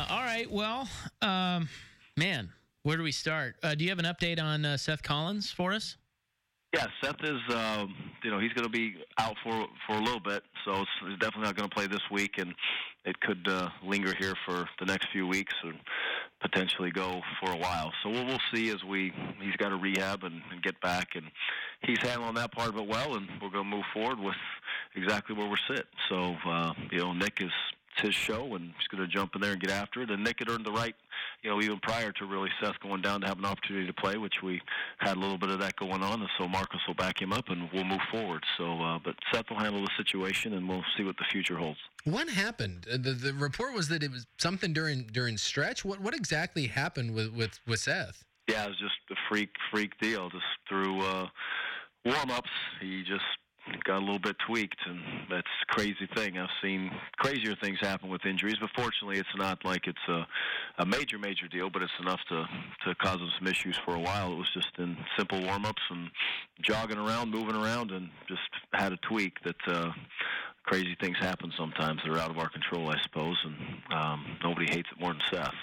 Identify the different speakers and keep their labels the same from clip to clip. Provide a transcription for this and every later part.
Speaker 1: All right. Well, man, where do we start? Do you have an update on Seth Collins for us?
Speaker 2: Yeah, Seth is, he's going to be out for a little bit, so he's definitely not going to play this week, and it could linger here for the next few weeks and potentially go for a while. So we'll see as he's got to rehab and get back, and he's handling that part of it well, and we're going to move forward with exactly where we're sitting. So, Nick is it's his show, and he's going to jump in there and get after it. And Nick had earned the right, even prior to really Seth going down to have an opportunity to play, which we had a little bit of that going on, and so Marcus will back him up, and we'll move forward. So, but Seth will handle the situation, and we'll see what the future holds.
Speaker 3: What happened? The report was that it was something during stretch. What exactly happened with Seth?
Speaker 2: Yeah, it was just a freak deal. Just through warm-ups, he just got a little bit tweaked, and that's a crazy thing. I've seen crazier things happen with injuries, but fortunately it's not like it's a major deal, but it's enough to cause him some issues for a while. It was just in simple warm-ups and jogging around, moving around, and just had a tweak that crazy things happen sometimes that are out of our control, I suppose, and nobody hates it more than Seth.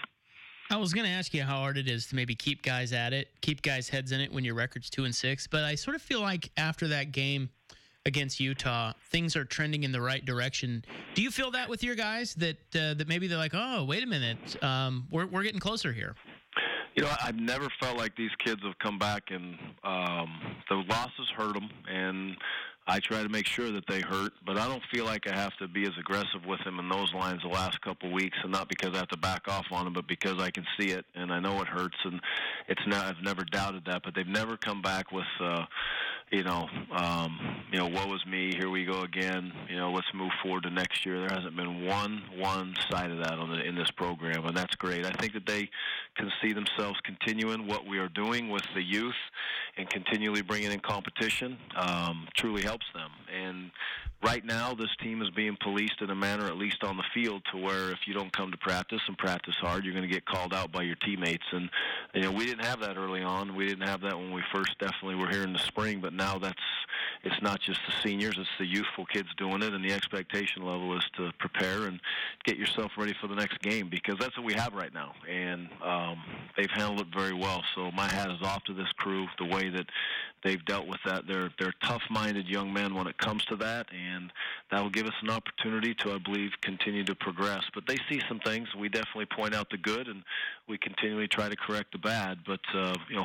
Speaker 1: I was going to ask you how hard it is to maybe keep guys at it, keep guys' heads in it when your record's 2-6, but I sort of feel like after that game against Utah, things are trending in the right direction. Do you feel that with your guys, that maybe they're like, oh, wait a minute, we're getting closer here?
Speaker 2: I've never felt like these kids have come back and the losses hurt them, and I try to make sure that they hurt, but I don't feel like I have to be as aggressive with them in those lines the last couple of weeks, and not because I have to back off on them, but because I can see it, and I know it hurts, and I've never doubted that, but they've never come back with, woe is me, here we go again, let's move forward to next year. There hasn't been one side of that in this program, and that's great. I think that they can see themselves continuing what we are doing with the youth and continually bringing in competition. Truly helps them. And right now, this team is being policed in a manner, at least on the field, to where if you don't come to practice and practice hard, you're going to get called out by your teammates. And, we didn't have that early on. We didn't have that when we first definitely were here in the spring, but now it's not just the seniors, it's the youthful kids doing it, and the expectation level is to prepare and get yourself ready for the next game, because that's what we have right now. And they've handled it very well. So my hat is off to this crew, the way that they've dealt with that. They're tough-minded young men when it comes to that, and that will give us an opportunity to, I believe, continue to progress. But they see some things. We definitely point out the good, and we continually try to correct the bad. But,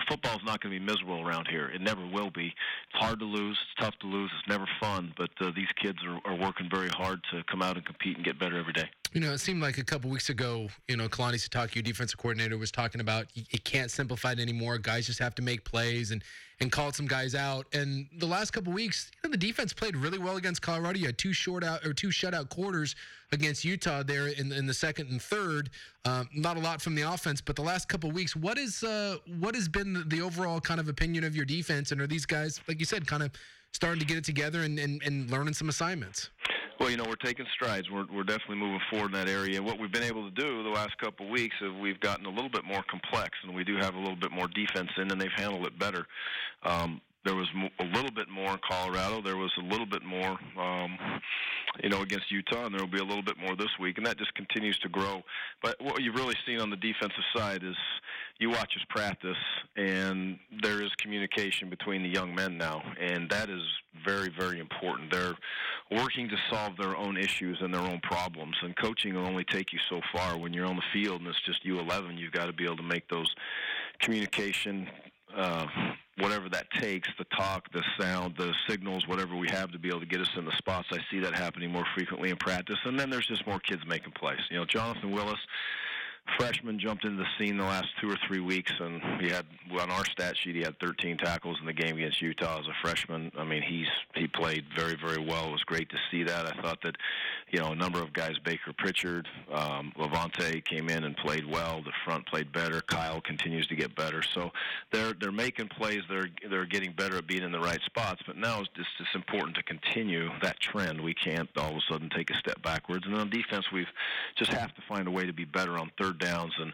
Speaker 2: football's not going to be miserable around here. It never will be. It's hard to lose. It's tough to lose. It's never fun. But these kids are working very hard to come out and compete and get better every day.
Speaker 3: It seemed like a couple weeks ago, Kalani Sitake, your defensive coordinator, was talking about you can't simplify it anymore. Guys just have to make plays and called some guys out. And the last couple weeks, the defense played really well against Colorado. You had two shutout quarters against Utah there in the second and third. Not a lot from the offense, but the last couple weeks, what has been the overall kind of opinion of your defense? And are these guys, like you said, kind of starting to get it together and learning some assignments?
Speaker 2: Well, we're taking strides. We're definitely moving forward in that area. And what we've been able to do the last couple of weeks is we've gotten a little bit more complex, and we do have a little bit more defense in, and they've handled it better. There was a little bit more in Colorado. There was a little bit more, against Utah, and there will be a little bit more this week, and that just continues to grow. But what you've really seen on the defensive side is you watch us practice, and there is communication between the young men now, and that is very, very important. They're working to solve their own issues and their own problems, and coaching will only take you so far. When you're on the field and it's just U11, you've got to be able to make those communication whatever that takes, the talk, the sound, the signals, whatever we have to be able to get us in the spots. I see that happening more frequently in practice. And then there's just more kids making plays. Jonathan Willis, freshman, jumped into the scene the last 2 or 3 weeks, and he had, on our stat sheet, he had 13 tackles in the game against Utah as a freshman. I mean, he played very, very well. It was great to see that. I thought that, a number of guys, Baker Pritchard, Levante came in and played well. The front played better. Kyle continues to get better. So they're making plays. They're getting better at being in the right spots. But now it's just important to continue that trend. We can't all of a sudden take a step backwards. And on defense, we just have to find a way to be better on third downs. And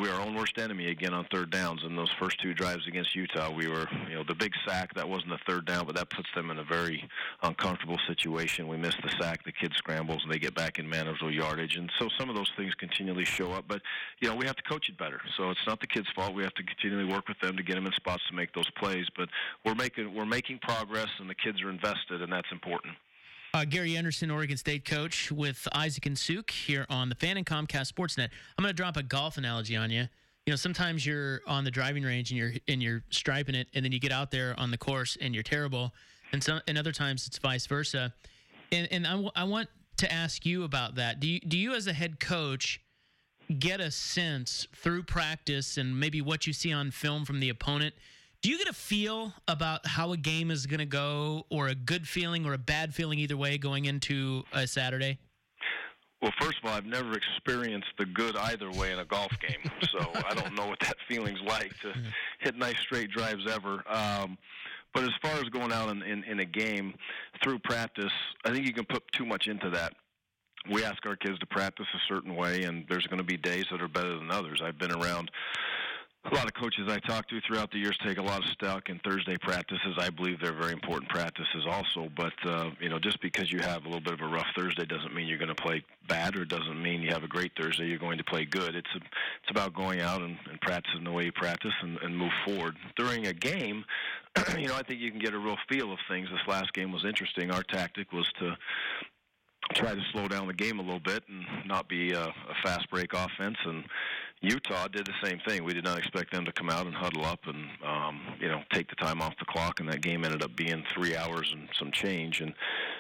Speaker 2: we were our own worst enemy again on third downs. In those first 2 drives against Utah, we were, the big sack, that wasn't a third down, but that puts them in a very uncomfortable situation. We missed the sack, the kid scrambles, and they get back in manageable yardage. And so some of those things continually show up. But, we have to coach it better. So it's not the kids' fault. We have to continually work with them to get them in spots to make those plays. But we're making progress, and the kids are invested, and that's important.
Speaker 1: Gary Andersen, Oregon State coach, with Isaac and Suk here on the Fan and Comcast Sportsnet. I'm going to drop a golf analogy on you. Sometimes you're on the driving range and you're striping it, and then you get out there on the course and you're terrible, and other times it's vice versa. And I want to ask you about that. Do you as a head coach get a sense through practice and maybe what you see on film from the opponent? Do you get a feel about how a game is going to go, or a good feeling or a bad feeling either way going into a Saturday?
Speaker 2: Well, first of all, I've never experienced the good either way in a golf game, so I don't know what that feeling's like to hit nice straight drives ever. But as far as going out in a game through practice, I think you can put too much into that. We ask our kids to practice a certain way, and there's going to be days that are better than others. I've been around a lot of coaches I talk to throughout the years take a lot of stock in Thursday practices. I believe they're very important practices also. But, just because you have a little bit of a rough Thursday doesn't mean you're going to play bad, or doesn't mean you have a great Thursday you're going to play good. It's about going out and practicing the way you practice and move forward. During a game, I think you can get a real feel of things. This last game was interesting. Our tactic was to try to slow down the game a little bit and not be a fast break offense. And Utah did the same thing. We did not expect them to come out and huddle up and, take the time off the clock, and that game ended up being 3 hours and some change, and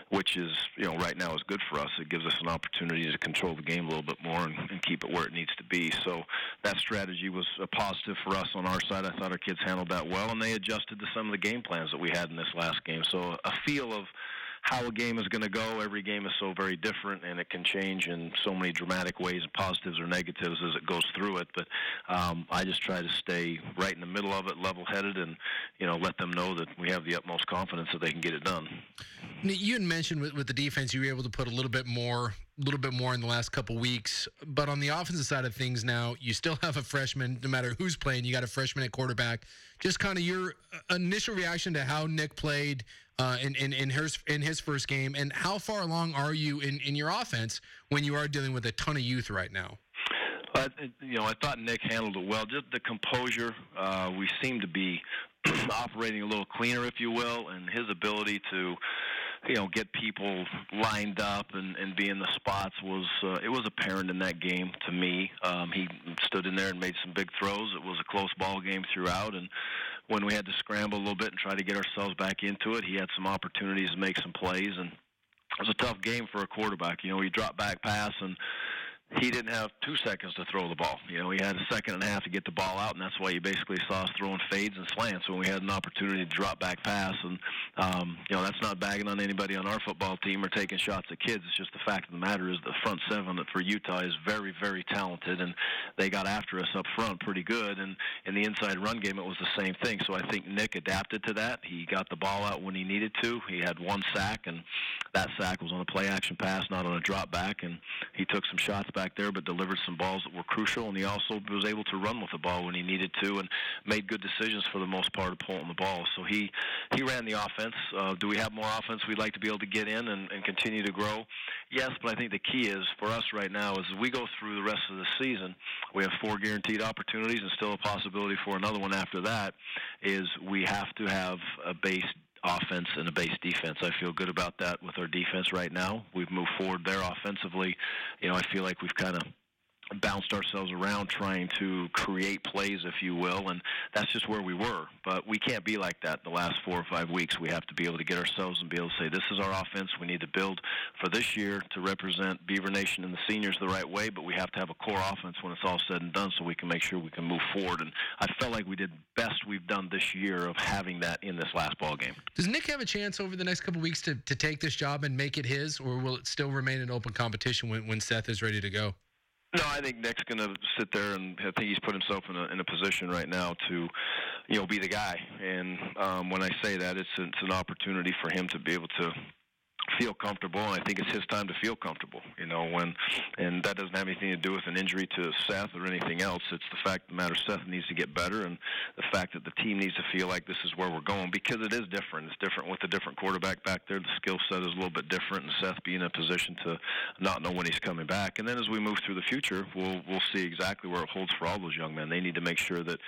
Speaker 2: which is, right now is good for us. It gives us an opportunity to control the game a little bit more and keep it where it needs to be. So that strategy was a positive for us on our side. I thought our kids handled that well, and they adjusted to some of the game plans that we had in this last game. So a feel of how a game is going to go. Every game is so very different, and it can change in so many dramatic ways, positives or negatives, as it goes through it. But I just try to stay right in the middle of it, level-headed, and let them know that we have the utmost confidence that they can get it done.
Speaker 3: You had mentioned with the defense you were able to put a little bit more in the last couple weeks, but on the offensive side of things now, you still have a freshman. No matter who's playing, you got a freshman at quarterback. Just kind of your initial reaction to how Nick played in his first game, and how far along are you in your offense when you are dealing with a ton of youth right now?
Speaker 2: I thought Nick handled it well. Just the composure. We seem to be operating a little cleaner, if you will, and his ability to get people lined up and be in the spots was apparent in that game to me. He stood in there and made some big throws. It was a close ball game throughout, and when we had to scramble a little bit and try to get ourselves back into it, he had some opportunities to make some plays, and it was a tough game for a quarterback. He dropped back pass, and he didn't have 2 seconds to throw the ball. He had a second and a half to get the ball out, and that's why you basically saw us throwing fades and slants when we had an opportunity to drop back pass. And, that's not bagging on anybody on our football team or taking shots at kids. It's just the fact of the matter is the front seven for Utah is very, very talented, and they got after us up front pretty good. And in the inside run game, it was the same thing. So I think Nick adapted to that. He got the ball out when he needed to. He had 1 sack, and that sack was on a play-action pass, not on a drop back. And he took some shots back there, but delivered some balls that were crucial, and he also was able to run with the ball when he needed to and made good decisions for the most part of pulling the ball. So he ran the offense. Do we have more offense we'd like to be able to get in and continue to grow? Yes, but I think the key is for us right now is as we go through the rest of the season, we have 4 guaranteed opportunities and still a possibility for another one after that, is we have to have a base offense and a base defense. I feel good about that with our defense right now. We've moved forward there offensively. I feel like we've kind of bounced ourselves around trying to create plays, if you will, and that's just where we were. But we can't be like that the last 4 or 5 weeks. We have to be able to get ourselves and be able to say, this is our offense. We need to build for this year to represent Beaver Nation and the seniors the right way, but we have to have a core offense when it's all said and done so we can make sure we can move forward. And I felt like we did best we've done this year of having that in this last ball game.
Speaker 3: Does Nick have a chance over the next couple of weeks to take this job and make it his, or will it still remain an open competition when Seth is ready to go?
Speaker 2: No, I think Nick's going to sit there, and I think he's put himself in a position right now to, be the guy. And when I say that, it's an opportunity for him to be able to feel comfortable, and I think it's his time to feel comfortable, and that doesn't have anything to do with an injury to Seth or anything else. It's the fact of the matter Seth needs to get better, and the fact that the team needs to feel like this is where we're going, because it is different. It's different with a different quarterback back there. The skill set is a little bit different, and Seth being in a position to not know when he's coming back. And then as we move through the future, we'll see exactly where it holds for all those young men. They need to make sure that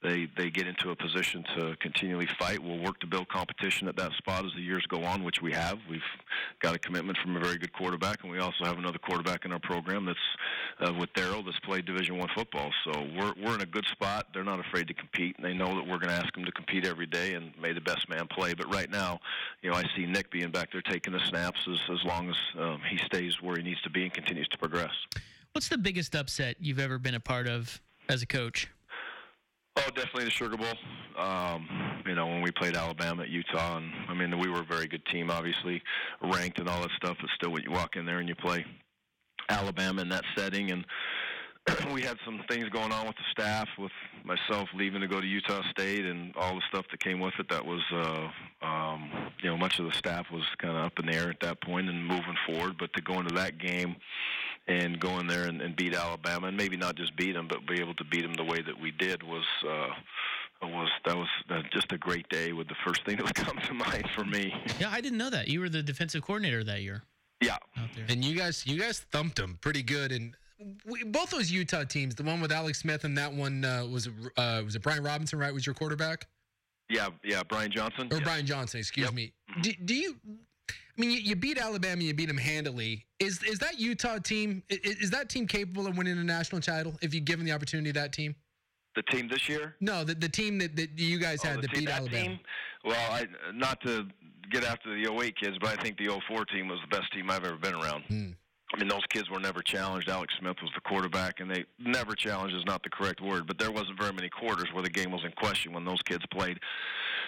Speaker 2: they get into a position to continually fight. We'll work to build competition at that spot as the years go on, which we have. We've got a commitment from a very good quarterback, and we also have another quarterback in our program that's with Darryl that's played Division I football. So we're in a good spot. They're not afraid to compete, and they know that we're going to ask them to compete every day and may the best man play. But right now, I see Nick being back there taking the snaps as long as he stays where he needs to be and continues to progress.
Speaker 1: What's the biggest upset you've ever been a part of as a coach?
Speaker 2: Oh, definitely the Sugar Bowl. When we played Alabama at Utah, and we were a very good team, obviously ranked and all that stuff. But still, when you walk in there and you play Alabama in that setting, and we had some things going on with the staff, with myself leaving to go to Utah State and all the stuff that came with it. That was, much of the staff was kind of up in the air at that point and moving forward. But to go into that game and go in there and beat Alabama, and maybe not just beat them, but be able to beat them the way that we did was just a great day. With the first thing that would come to mind for me.
Speaker 1: Yeah, I didn't know that you were the defensive coordinator that year.
Speaker 2: Yeah,
Speaker 1: out there.
Speaker 3: And you guys thumped them pretty good. And both those Utah teams, the one with Alex Smith and that one was it Brian Robinson, right? Was your quarterback?
Speaker 2: Yeah, Brian Johnson.
Speaker 3: Or Brian Johnson, excuse me. Do you? I mean, you beat Alabama, you beat them handily. Is that Utah team? Is that team capable of winning a national title if you give them the opportunity? That team.
Speaker 2: The team this year?
Speaker 3: No, the team that you guys had that beat Alabama.
Speaker 2: Team? Well, not to get after the 08 kids, but I think the 04 team was the best team I've ever been around. Those kids were never challenged. Alex Smith was the quarterback, and they never challenged is not the correct word, but there wasn't very many quarters where the game was in question when those kids played.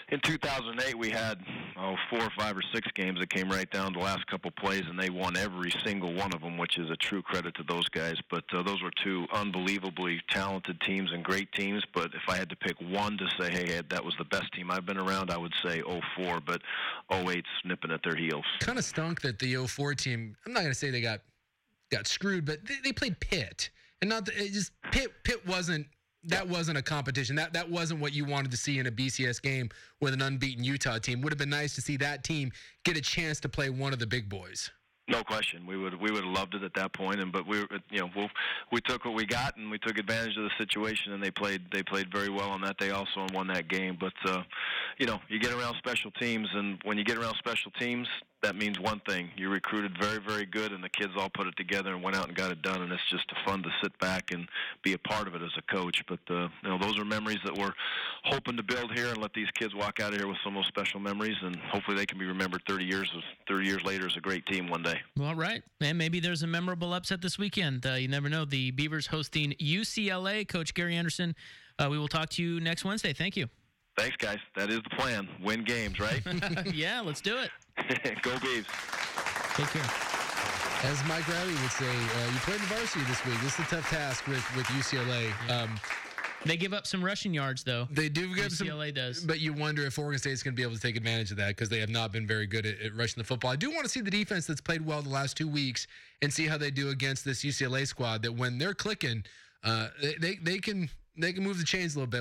Speaker 2: In 2008, we had 4 or 5 or 6 games that came right down to the last couple plays, and they won every single one of them, which is a true credit to those guys. But those were 2 unbelievably talented teams and great teams. But if I had to pick one to say, hey, that was the best team I've been around, I would say 04, but 08's nipping at their heels.
Speaker 3: Kind of stunk that the 04 team, I'm not going to say they got screwed, but they played Pitt, and Pitt wasn't. That wasn't a competition. That wasn't what you wanted to see in a BCS game with an unbeaten Utah team. Would have been nice to see that team get a chance to play one of the big boys.
Speaker 2: No question, we would have loved it at that point, but we took what we got and we took advantage of the situation, and they played very well on that day also and won that game. But you get around special teams, and when you get around special teams, that means one thing: you recruited very, very good, and the kids all put it together and went out and got it done. And it's just fun to sit back and be a part of it as a coach. But those are memories that we're hoping to build here and let these kids walk out of here with some of those special memories, and hopefully they can be remembered 30 years later as a great team one day.
Speaker 1: Well, right, and maybe there's a memorable upset this weekend. You never know. The Beavers hosting UCLA. Coach Gary Andersen. We will talk to you next Wednesday. Thank you.
Speaker 2: Thanks, guys. That is the plan. Win games, right?
Speaker 1: Yeah, let's do it.
Speaker 2: Go Beavs.
Speaker 1: Take care.
Speaker 3: As Mike Riley would say, you played the varsity this week. This is a tough task with UCLA.
Speaker 1: They give up some rushing yards, though.
Speaker 3: They do give
Speaker 1: UCLA does.
Speaker 3: But you wonder if Oregon State's going to be able to take advantage of that because they have not been very good at rushing the football. I do want to see the defense that's played well the last 2 weeks and see how they do against this UCLA squad that when they're clicking, they can move the chains a little bit.